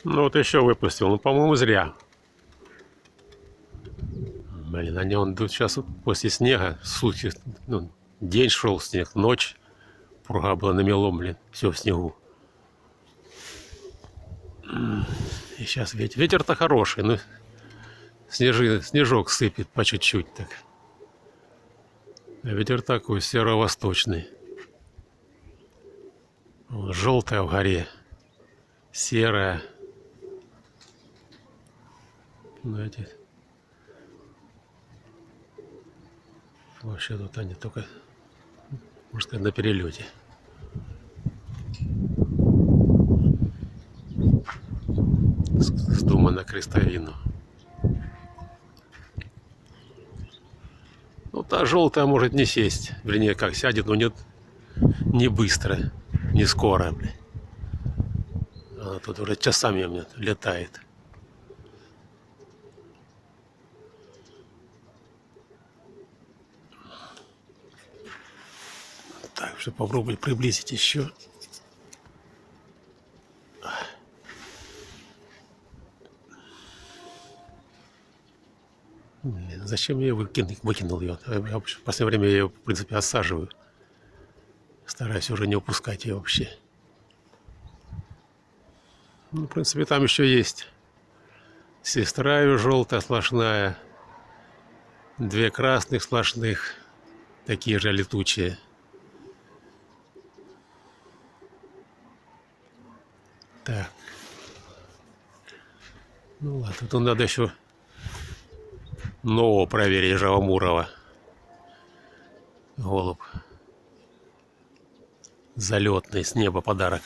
Ну вот еще выпустил, ну по-моему зря. Блин, они он тут сейчас вот после снега, сутки, ну, день шел снег, ночь, пурга была намело, блин, все в снегу. И сейчас ветер-то хороший, но снежок сыпет по чуть-чуть так. А ветер такой северо-восточный. Желтая в горе, серая. Знаете, вообще тут они только, можно сказать, на перелете. С дома на крестовину. Ну, та желтая может не сесть. Вернее, как сядет, но не быстро, не скоро. Блин. Она тут уже часами у меня летает. Так, что попробую приблизить еще. Блин, зачем я выкинул ее? Я в последнее время я ее, в принципе, осаживаю. Стараюсь уже не упускать ее вообще. Ну, в принципе, там еще есть сестра ее желтая сплошная. Две красных сплошных. Такие же летучие. Так. Ну ладно, тут надо еще нового проверить, Жавомурова. Голубь. Залетный, с неба подарок.